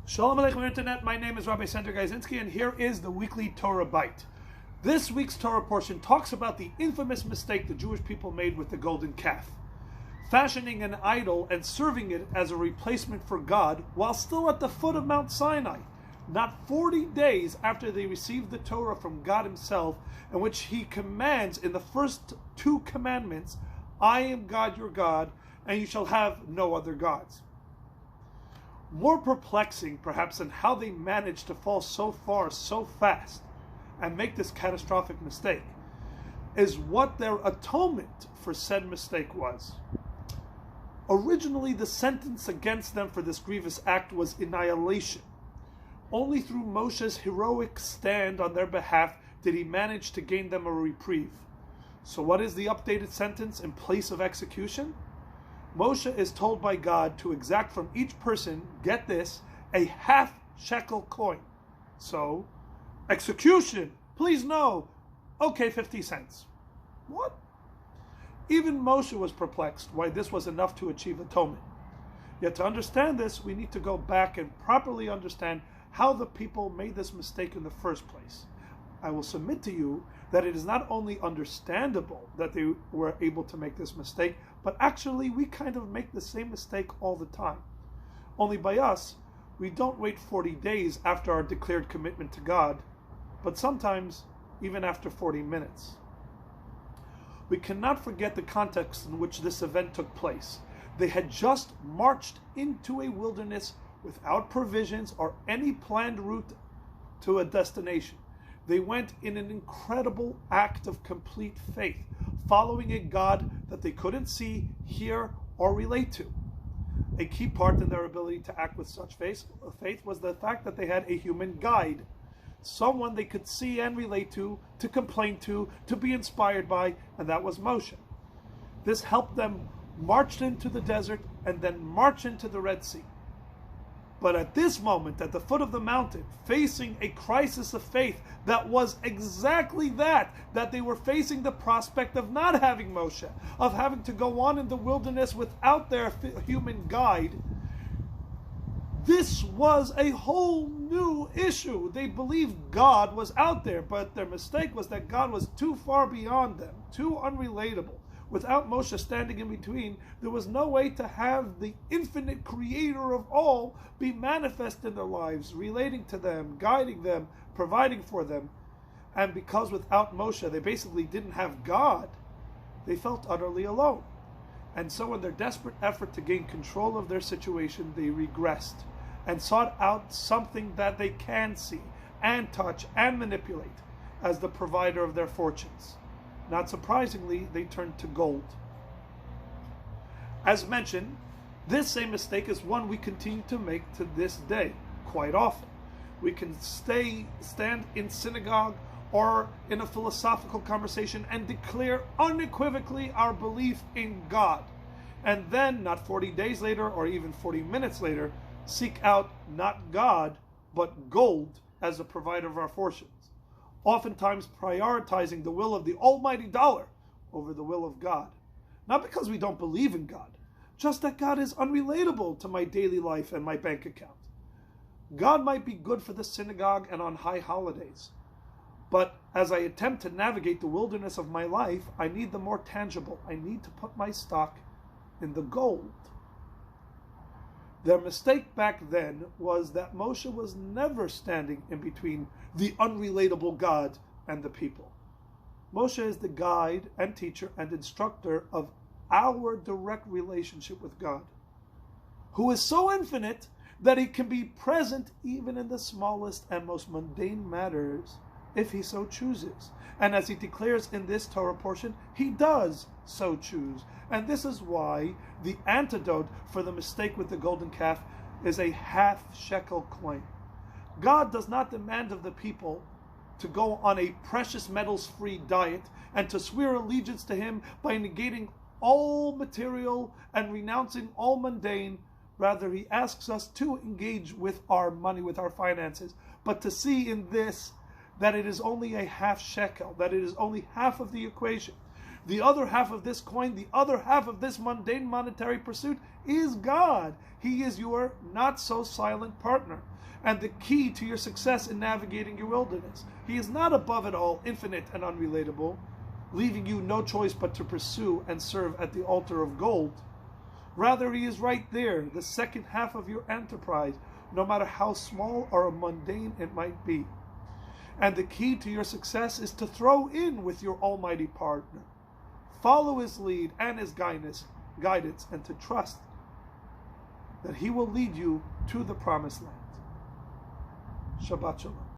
Shalom Aleichem Internet, my name is Rabbi Sender Gajzinski, and here is the weekly Torah Bite. This week's Torah portion talks about the infamous mistake the Jewish people made with the golden calf, fashioning an idol and serving it as a replacement for God while still at the foot of Mount Sinai, not 40 days after they received the Torah from God himself, in which he commands in the first two commandments, I am God your God, and you shall have no other gods. More perplexing, perhaps, than how they managed to fall so far so fast and make this catastrophic mistake, is what their atonement for said mistake was. Originally, the sentence against them for this grievous act was annihilation. Only through Moshe's heroic stand on their behalf did he manage to gain them a reprieve. So what is the updated sentence in place of execution? Moshe is told by God to exact from each person, get this, a half shekel coin. So, execution, please no. Okay, 50 cents. What? Even Moshe was perplexed why this was enough to achieve atonement. Yet to understand this, we need to go back and properly understand how the people made this mistake in the first place. I will submit to you that it is not only understandable that they were able to make this mistake, but actually we kind of make the same mistake all the time. Only by us, we don't wait 40 days after our declared commitment to God, but sometimes even after 40 minutes. We cannot forget the context in which this event took place. They had just marched into a wilderness without provisions or any planned route to a destination. They went in an incredible act of complete faith, following a God that they couldn't see, hear, or relate to. A key part in their ability to act with such faith was the fact that they had a human guide, someone they could see and relate to complain to be inspired by, and that was Moshe. This helped them march into the desert and then march into the Red Sea. But at this moment, at the foot of the mountain, facing a crisis of faith that was exactly that they were facing the prospect of not having Moshe, of having to go on in the wilderness without their human guide, this was a whole new issue. They believed God was out there, but their mistake was that God was too far beyond them, too unrelatable. Without Moshe standing in between, there was no way to have the infinite creator of all be manifest in their lives, relating to them, guiding them, providing for them. And because without Moshe, they basically didn't have God, they felt utterly alone. And so in their desperate effort to gain control of their situation, they regressed and sought out something that they can see and touch and manipulate as the provider of their fortunes. Not surprisingly, they turned to gold. As mentioned, this same mistake is one we continue to make to this day, quite often. We can stand in synagogue or in a philosophical conversation and declare unequivocally our belief in God, and then, not 40 days later or even 40 minutes later, seek out not God, but gold as the provider of our fortunes, oftentimes prioritizing the will of the almighty dollar over the will of God. Not because we don't believe in God, just that God is unrelatable to my daily life and my bank account. God might be good for the synagogue and on high holidays, but as I attempt to navigate the wilderness of my life, I need the more tangible. I need to put my stock in the gold. Their mistake back then was that Moshe was never standing in between the unrelatable God and the people. Moshe is the guide and teacher and instructor of our direct relationship with God, who is so infinite that he can be present even in the smallest and most mundane matters if he so chooses. And as he declares in this Torah portion, he does so choose. And this is why the antidote for the mistake with the golden calf is a half shekel coin. God does not demand of the people to go on a precious metals-free diet and to swear allegiance to him by negating all material and renouncing all mundane. Rather, he asks us to engage with our money, with our finances, but to see in this that it is only a half shekel, that it is only half of the equation. The other half of this coin, the other half of this mundane monetary pursuit is God. He is your not-so-silent partner. and the key to your success in navigating your wilderness. He is not above it all, infinite and unrelatable, leaving you no choice but to pursue and serve at the altar of gold. Rather, he is right there, the second half of your enterprise, no matter how small or mundane it might be. And the key to your success is to throw in with your almighty partner. Follow his lead and his guidance, and to trust that he will lead you to the promised land. Shabbat Shalom.